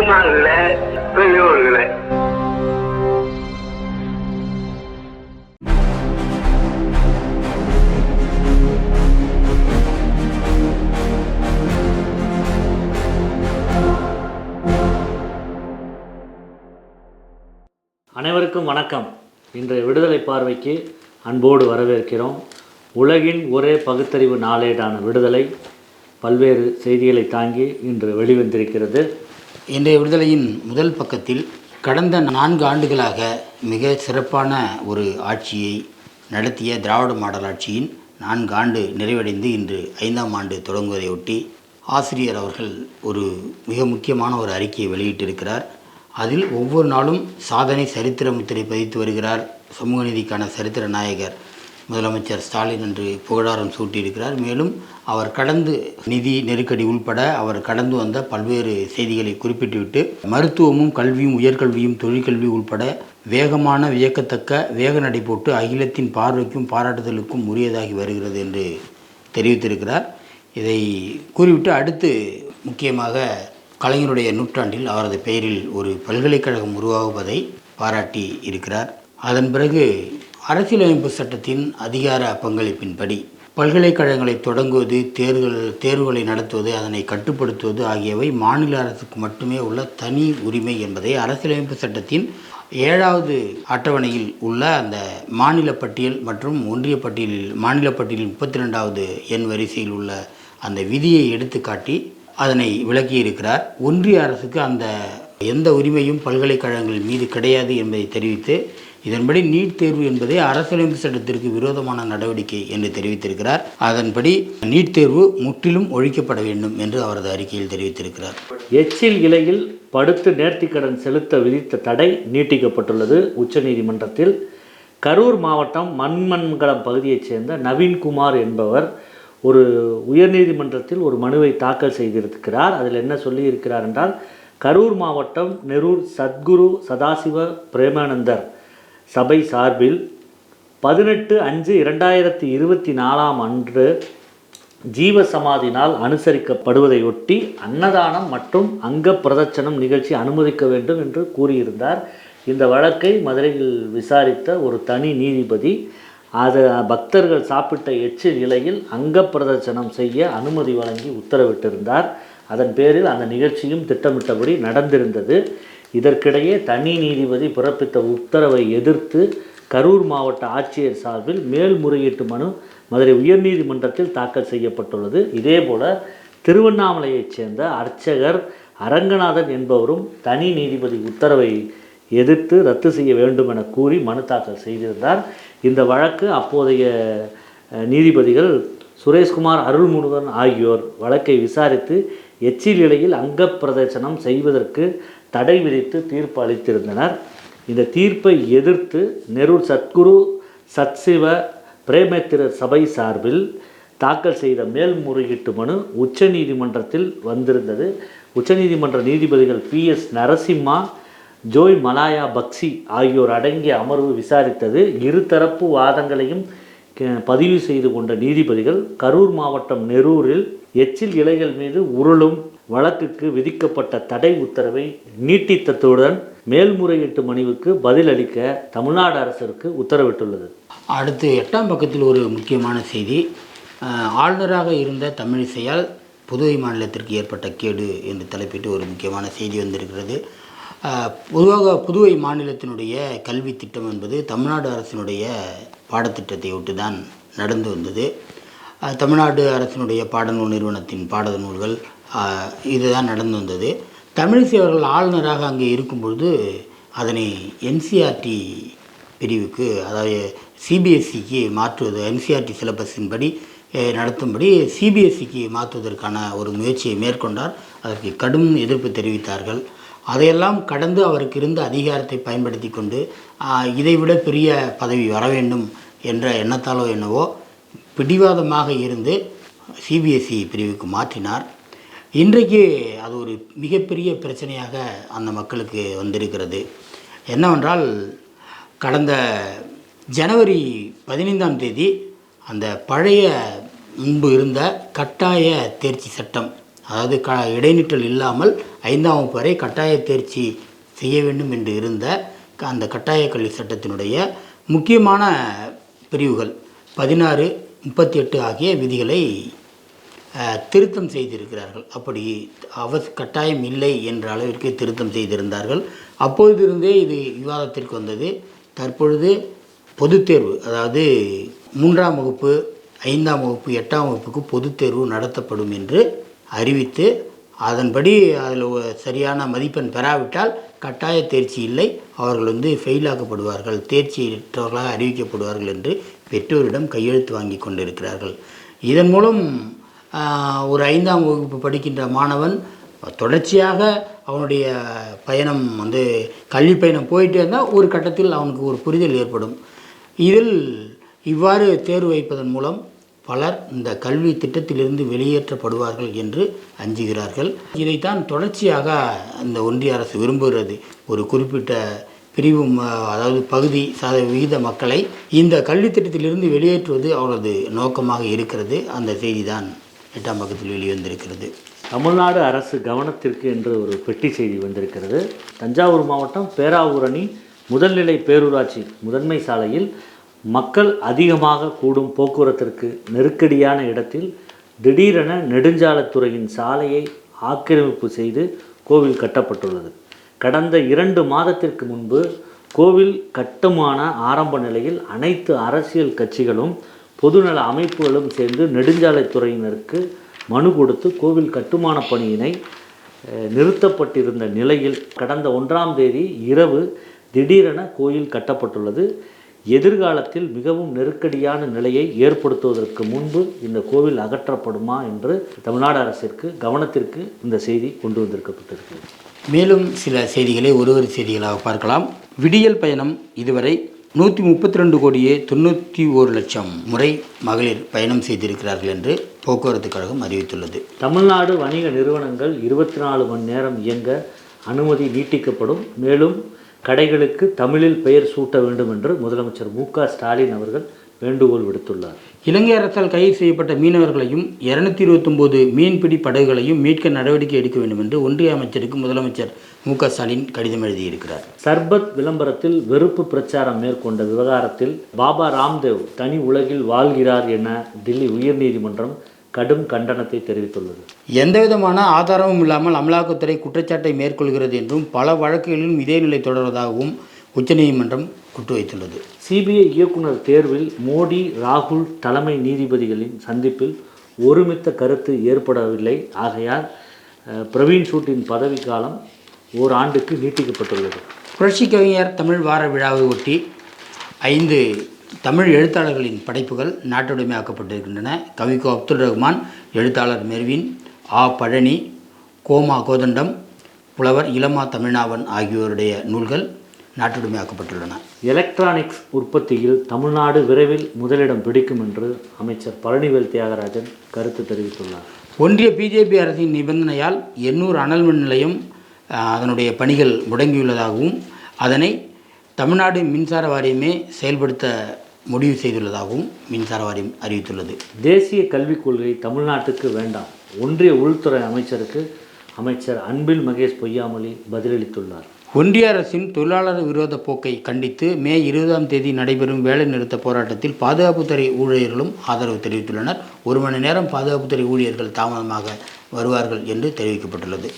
தாய்மார்களே, பெரியோர்களே, அனைவருக்கும் வணக்கம். இன்றைய விடுதலை பார்வைக்கு அன்போடு வரவேற்கிறோம். உலகின் ஒரே பகுத்தறிவு நாளேடான விடுதலை பல்வேறு செய்திகளை தாங்கி இன்று வெளிவந்திருக்கிறது. இன்றைய விடுதலையின் முதல் பக்கத்தில் கடந்த 4 ஆண்டுகளாக மிக சிறப்பான ஒரு ஆட்சியை நடத்திய திராவிட மாடல் ஆட்சியின் 4 ஆண்டு நிறைவடைந்து இன்று 5ஆம் ஆண்டு தொடங்குவதையொட்டி ஆசிரியர் அவர்கள் ஒரு மிக முக்கியமான ஒரு அறிக்கையை வெளியிட்டிருக்கிறார். அதில் ஒவ்வொரு நாளும் சாதனை சரித்திர முத்திரை பதித்து வருகிறார். சமூக நீதிக்கான சரித்திர நாயகர் முதலமைச்சர் ஸ்டாலின் என்று புகழாரம் சூட்டியிருக்கிறார். மேலும் அவர் கடந்து நிதி நெருக்கடி உள்பட அவர் கடந்து வந்த பல்வேறு செய்திகளை குறிப்பிட்டுவிட்டு மருத்துவமும் கல்வியும் உயர்கல்வியும் தொழிற்கல்வி உள்பட வேகமான வியக்கத்தக்க வேக நடை போட்டு அகிலத்தின் பார்வைக்கும் பாராட்டுதலுக்கும் உரியதாகி வருகிறது என்று தெரிவித்திருக்கிறார். இதை கூறிவிட்டு அடுத்து முக்கியமாக கலைஞருடைய நூற்றாண்டில் அவரது பெயரில் ஒரு பல்கலைக்கழகம் உருவாகுவதை பாராட்டி இருக்கிறார். அதன் பிறகு அரசியலமைப்பு சட்டத்தின் அதிகார பங்களிப்பின்படி பல்கலைக்கழகங்களை தொடங்குவது, தேர்வுகளை நடத்துவது, அதனை கட்டுப்படுத்துவது ஆகியவை மாநில அரசுக்கு மட்டுமே உள்ள தனி உரிமை என்பதை அரசியலமைப்பு சட்டத்தின் 7வது அட்டவணையில் உள்ள அந்த மாநில பட்டியல் மற்றும் ஒன்றிய பட்டியலில் மாநில பட்டியலில் 32வது எண் வரிசையில் உள்ள அந்த விதியை எடுத்துக்காட்டி அதனை விளக்கியிருக்கிறார். ஒன்றிய அரசுக்கு அந்த எந்த உரிமையும் பல்கலைக்கழகங்கள் மீது கிடையாது என்பதை தெரிவித்து இதன்படி நீட் தேர்வு என்பதை அரசியலமைப்பு சட்டத்திற்கு விரோதமான நடவடிக்கை என்று தெரிவித்திருக்கிறார். அதன்படி நீட் தேர்வு முற்றிலும் ஒழிக்கப்பட வேண்டும் என்று அவரது அறிக்கையில் தெரிவித்திருக்கிறார். எச்சில் இலையில் படுத்து நேர்த்திக்கடன் செலுத்த விதித்த தடை நீட்டிக்கப்பட்டுள்ளது உச்சநீதிமன்றத்தில். கரூர் மாவட்டம் மண்மங்கலம் பகுதியைச் சேர்ந்த நவீன்குமார் என்பவர் ஒரு உயர்நீதிமன்றத்தில் ஒரு மனுவை தாக்கல் செய்திருக்கிறார். அதில் என்ன சொல்லியிருக்கிறார் என்றால், கரூர் மாவட்டம் நெரூர் சத்குரு சதாசிவ பிரேமானந்தர் சபை சார்பில் 18/5/2024 அன்று ஜீவசமாதி நாள் அனுசரிக்கப்படுவதையொட்டி அன்னதானம் மற்றும் அங்க பிரதட்சணம் நிகழ்ச்சி அனுமதிக்க வேண்டும் என்று கூறியிருந்தார். இந்த வழக்கை மதுரையில் விசாரித்த ஒரு தனி நீதிபதி பக்தர்கள் சாப்பிட்ட எச்சில் இலையில் அங்க பிரதட்சணம் செய்ய அனுமதி வழங்கி உத்தரவிட்டிருந்தார். அதன் பேரில் அந்த நிகழ்ச்சியும் திட்டமிட்டபடி நடந்திருந்தது. இதற்கிடையே தனி நீதிபதி பிறப்பித்த உத்தரவை எதிர்த்து கரூர் மாவட்ட ஆட்சியர் சார்பில் மேல்முறையீட்டு மனு மதுரை உயர்நீதிமன்றத்தில் தாக்கல் செய்யப்பட்டுள்ளது. இதேபோல திருவண்ணாமலையைச் சேர்ந்த அர்ச்சகர் அரங்கநாதன் என்பவரும் தனி நீதிபதி உத்தரவை எதிர்த்து ரத்து செய்ய வேண்டும் என கூறி மனு தாக்கல் செய்திருந்தார். இந்த வழக்கு அப்போதைய நீதிபதிகள் சுரேஷ்குமார், அருள்முருகன் ஆகியோர் வழக்கை விசாரித்து எச்சில் இலையில் அங்க பிரதட்சணம் செய்வதற்கு தடை விதித்து தீர்ப்பு அளித்திருந்தனர். இந்த தீர்ப்பை எதிர்த்து நெரூர் சத்குரு சத்சிவ பிரேமேத்திரர் சபை சார்பில் தாக்கல் செய்த மேல்முறையீட்டு மனு உச்சநீதிமன்றத்தில் வந்திருந்தது. உச்சநீதிமன்ற நீதிபதிகள் PS Narasimha, Joy Malaya Bagchi ஆகியோர் அடங்கிய அமர்வு விசாரித்தது. இருதரப்பு வாதங்களையும் பதிவு செய்து கொண்ட நீதிபதிகள் கரூர் மாவட்டம் நெரூரில் எச்சில் இலைகள் மீது உருளும் வழக்குக்கு விதிக்கப்பட்ட தடை உத்தரவை நீட்டித்ததுடன் மேல்முறையீட்டு மனுவுக்கு பதிலளிக்க தமிழ்நாடு அரசிற்கு உத்தரவிட்டுள்ளது. அடுத்து 8ஆம் பக்கத்தில் ஒரு முக்கியமான செய்தி. ஆளுநராக இருந்த தமிழிசையால் புதுவை மாநிலத்திற்கு ஏற்பட்ட கேடு என்று தலைப்பிட்டு ஒரு முக்கியமான செய்தி வந்திருக்கிறது. பொதுவாக புதுவை மாநிலத்தினுடைய கல்வி திட்டம் என்பது தமிழ்நாடு அரசினுடைய பாடத்திட்டத்தை ஒட்டி தான் நடந்து வந்தது. தமிழ்நாடு அரசினுடைய பாடநூல் நிறுவனத்தின் பாட நூல்கள் இதுதான் நடந்து வந்தது. தமிழிசை அவர்கள் ஆளுநராக அங்கே இருக்கும்பொழுது அதனை NCERT பிரிவுக்கு, அதாவது CBSEக்கு மாற்றுவது, NCERT சிலபஸின்படி நடத்தும்படி CBSEக்கு மாற்றுவதற்கான ஒரு முயற்சியை மேற்கொண்டார். அதற்கு கடும் எதிர்ப்பு தெரிவித்தார்கள். அதையெல்லாம் கடந்து அவருக்கு இருந்த அதிகாரத்தை பயன்படுத்தி கொண்டு இதைவிட பெரிய பதவி வர வேண்டும் என்ற எண்ணத்தாலோ என்னவோ பிடிவாதமாக இருந்து CBSE பிரிவுக்கு மாற்றினார். இன்றைக்கு அது ஒரு மிகப்பெரிய பிரச்சனையாக அந்த மக்களுக்கு வந்திருக்கிறது. என்னவென்றால், கடந்த ஜனவரி 15ஆம் தேதி அந்த பழைய முன்பு இருந்த கட்டாய தேர்ச்சி சட்டம், அதாவது இடைநிற்றல் இல்லாமல் 5ஆம் வகுப்பு வரை கட்டாய தேர்ச்சி செய்ய வேண்டும் என்று இருந்த அந்த கட்டாய கல்வி சட்டத்தினுடைய முக்கியமான பிரிவுகள் 16, 38 ஆகிய விதிகளை திருத்தம் செய்திருக்கிறார்கள். அப்படி கட்டாயம் இல்லை என்ற அளவிற்கு திருத்தம் செய்திருந்தார்கள். அப்பொழுதிருந்தே இது விவாதத்திற்கு வந்தது. தற்பொழுது பொதுத் தேர்வு, அதாவது 3ஆம் வகுப்பு, 5ஆம் வகுப்பு, 8ஆம் வகுப்புக்கு பொதுத் தேர்வு நடத்தப்படும் என்று அறிவித்து, அதன்படி அதில் சரியான மதிப்பெண் பெறாவிட்டால் கட்டாய தேர்ச்சி இல்லை, அவர்கள் ஃபெயிலாக்கப்படுவார்கள், தேர்ச்சியற்றவர்களாக அறிவிக்கப்படுவார்கள் என்று பெற்றோரிடம் கையெழுத்து வாங்கி கொண்டிருக்கிறார்கள். இதன் மூலம் ஒரு 5ஆம் வகுப்பு படிக்கின்ற மாணவன் தொடர்ச்சியாக அவனுடைய பயணம் கல்வி பயணம் போயிட்டே இருந்தால் ஒரு கட்டத்தில் அவனுக்கு ஒரு புரிதல் ஏற்படும். இதில் இவ்வாறு தேர்வு வைப்பதன் மூலம் பலர் இந்த கல்வி திட்டத்திலிருந்து வெளியேற்றப்படுவார்கள் என்று அஞ்சுகிறார்கள். இதைத்தான் தொடர்ச்சியாக இந்த ஒன்றிய அரசு விரும்புகிறது. ஒரு குறிப்பிட்ட பிரிவு, அதாவது பகுதி விகித மக்களை இந்த கல்வி திட்டத்திலிருந்து வெளியேற்றுவது அவரது நோக்கமாக இருக்கிறது. அந்த செய்தி தான் 8ஆம் பக்கத்தில் வெளிவந்திருக்கிறது. தமிழ்நாடு அரசு கவனத்திற்கு என்று ஒரு பெட்டி செய்தி வந்திருக்கிறது. தஞ்சாவூர் மாவட்டம் பேராவூரணி முதல்நிலை பேரூராட்சி முதன்மை சாலையில் மக்கள் அதிகமாக கூடும் போக்குவரத்திற்கு நெருக்கடியான இடத்தில் திடீரென நெடுஞ்சாலைத்துறையின் சாலையை ஆக்கிரமிப்பு செய்து கோவில் கட்டப்பட்டுள்ளது. கடந்த 2 மாதத்திற்கு முன்பு கோவில் கட்டுமான ஆரம்ப நிலையில் அனைத்து அரசியல் கட்சிகளும் பொதுநல அமைப்புகளும் சேர்ந்து நெடுஞ்சாலைத்துறையினருக்கு மனு கொடுத்து கோவில் கட்டுமான பணியினை நிறுத்தப்பட்டிருந்த நிலையில் கடந்த 1ஆம் தேதி இரவு திடீரென கோயில் கட்டப்பட்டுள்ளது. எதிர்காலத்தில் மிகவும் நெருக்கடியான நிலையை ஏற்படுத்துவதற்கு முன்பு இந்த கோவில் அகற்றப்படுமா என்று தமிழ்நாடு அரசிற்கு கவனத்திற்கு இந்த செய்தி கொண்டு வந்திருக்கப்பட்டிருக்கிறது. மேலும் சில செய்திகளை ஒரு செய்திகளாக பார்க்கலாம். விடியல் பயணம் இதுவரை 132 கோடியே 91 லட்சம் முறை மகளிர் பயணம் செய்திருக்கிறார்கள் என்று போக்குவரத்து கழகம் அறிவித்துள்ளது. தமிழ்நாடு வணிக நிறுவனங்கள் 24 மணி நேரம் இயங்க அனுமதி நீட்டிக்கப்படும். மேலும் கடைகளுக்கு தமிழில் பெயர் சூட்ட வேண்டும் என்று முதலமைச்சர் மு.க. ஸ்டாலின் அவர்கள் வேண்டுகோள் விடுத்துள்ளார். இலங்கை அரசால் கைது செய்யப்பட்ட மீனவர்களையும் 229 மீன்பிடி படகுகளையும் மீட்க நடவடிக்கை எடுக்க வேண்டும் என்று ஒன்றிய அமைச்சருக்கு முதலமைச்சர் மு.க. ஸ்டாலின் கடிதம் எழுதியிருக்கிறார். சர்பத் விளம்பரத்தில் வெறுப்பு பிரச்சாரம் மேற்கொண்ட விவகாரத்தில் பாபா ராம்தேவ் தனி உலகில் வாழ்கிறார் என தில்லி உயர்நீதிமன்றம் கடும் கண்டனத்தை தெரிவித்துள்ளது. எந்தவிதமான ஆதாரமும் இல்லாமல் அமலாக்கத்துறை குற்றச்சாட்டை மேற்கொள்கிறது என்றும் பல வழக்குகளிலும் இதே நிலை தொடர்வதாகவும் உச்சநீதிமன்றம் குற்றம் வைத்துள்ளது. சிபிஐ இயக்குனர் தேர்வில் மோடி, ராகுல் தலைமை நீதிபதிகளின் சந்திப்பில் ஒருமித்த கருத்து ஏற்படவில்லை. ஆகையால் பிரவீன் சூட்டின் பதவிக்காலம் ஓராண்டுக்கு நீட்டிக்கப்பட்டுள்ளது. புரட்சி கவிஞர் தமிழ் வார விழாவை ஒட்டி 5 தமிழ் எழுத்தாளர்களின் படைப்புகள் நாட்டுடைமையாக்கப்பட்டிருக்கின்றன. கவிக்கோ அப்துல் ரஹ்மான், எழுத்தாளர் மெர்வின், ஆ. பழனி, கோமா கோதண்டம், புலவர் இளமா தமிழ்நாவன் ஆகியோருடைய நூல்கள் நாட்டுடைமையாக்கப்பட்டுள்ளன. எலக்ட்ரானிக்ஸ் உற்பத்தியில் தமிழ்நாடு விரைவில் முதலிடம் பிடிக்கும் என்று அமைச்சர் பழனிவேல் தியாகராஜன் கருத்து தெரிவித்துள்ளார். ஒன்றிய பிஜேபி அரசின் நிபந்தனையால் 800 அனல் மின் நிலையம் அதனுடைய பணிகள் முடங்கியுள்ளதாகவும் அதனை தமிழ்நாடு மின்சார வாரியமே செயல்படுத்த முடிவு செய்துள்ளதாகவும் மின்சார வாரியம் அறிவித்துள்ளது. தேசிய கல்விக் கொள்கை தமிழ்நாட்டுக்கு வேண்டாம். ஒன்றிய உள்துறை அமைச்சருக்கு அமைச்சர் அன்பில் மகேஷ் பொய்யாமொழி பதிலளித்துள்ளார். ஒன்றிய அரசின் தொழிலாளர் விரோத போக்கை கண்டித்து மே 20ஆம் தேதி நடைபெறும் வேலைநிறுத்த போராட்டத்தில் பாதுகாப்புத்துறை ஊழியர்களும் ஆதரவு தெரிவித்துள்ளனர். 1 மணி நேரம் பாதுகாப்புத்துறை ஊழியர்கள் தாமதமாக வருவார்கள் என்று தெரிவிக்கப்பட்டுள்ளது.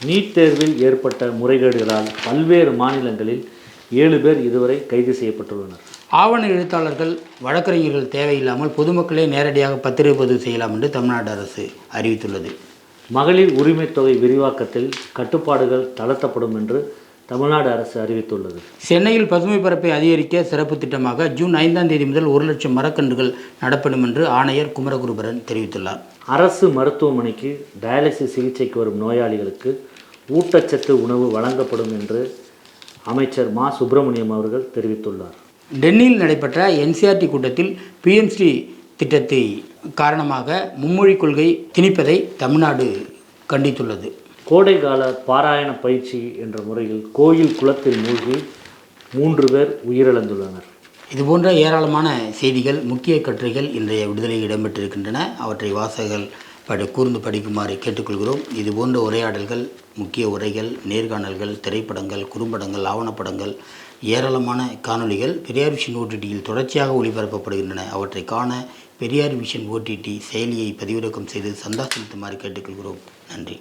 நீட் தேர்வில் ஏற்பட்ட முறைகேடுகளால் பல்வேறு மாநிலங்களில் 7 பேர் இதுவரை கைது செய்யப்பட்டுள்ளனர். ஆவண எழுத்தாளர்கள், வழக்கறிஞர்கள் தேவையில்லாமல் பொதுமக்களே நேரடியாக பத்திரிகை பதிவு செய்யலாம் என்று தமிழ்நாடு அரசு அறிவித்துள்ளது. மகளிர் உரிமை தொகை விரிவாக்கத்தில் கட்டுப்பாடுகள் தளர்த்தப்படும் என்று தமிழ்நாடு அரசு அறிவித்துள்ளது. சென்னையில் பசுமை பரப்பை அதிகரிக்க சிறப்பு திட்டமாக ஜூன் 5ஆம் தேதி முதல் 1 லட்சம் மரக்கன்றுகள் நடப்படும் என்று ஆணையர் குமரகுருபரன் தெரிவித்துள்ளார். அரசு மருத்துவமனைக்கு டயாலிசிஸ் சிகிச்சைக்கு வரும் நோயாளிகளுக்கு ஊட்டச்சத்து உணவு வழங்கப்படும் என்று அமைச்சர் மா. சுப்பிரமணியம் அவர்கள் தெரிவித்துள்ளார். டெல்லியில் நடைபெற்ற என்சிஆர்டி கூட்டத்தில் பிஎம்ஸ்ரீ திட்டத்தை காரணமாக மும்மொழி கொள்கை திணிப்பதை தமிழ்நாடு கண்டித்துள்ளது. கோடைகால பாராயண பயிற்சி என்ற முறையில் கோயில் குளத்தில் மூழ்கி 3 பேர் உயிரிழந்துள்ளனர். இதுபோன்ற ஏராளமான செய்திகள், முக்கிய கட்டுரைகள் இன்றைய விடுதலையில் இடம்பெற்றிருக்கின்றன. அவற்றை வாசகர்கள் கூர்ந்து படிக்குமாறு கேட்டுக்கொள்கிறோம். இது போன்ற உரையாடல்கள், முக்கிய உரைகள், நேர்காணல்கள், திரைப்படங்கள், குறும்படங்கள், ஆவணப்படங்கள், ஏராளமான காணொளிகள் பெரியார் விஷன் ஓடிடியில் தொடர்ச்சியாக ஒளிபரப்பப்படுகின்றன. அவற்றை காண பெரியார் விஷன் ஓடிடி செயலியை பதிவிறக்கம் செய்து சந்தா செலுத்துமாறு கேட்டுக்கொள்கிறோம். நன்றி.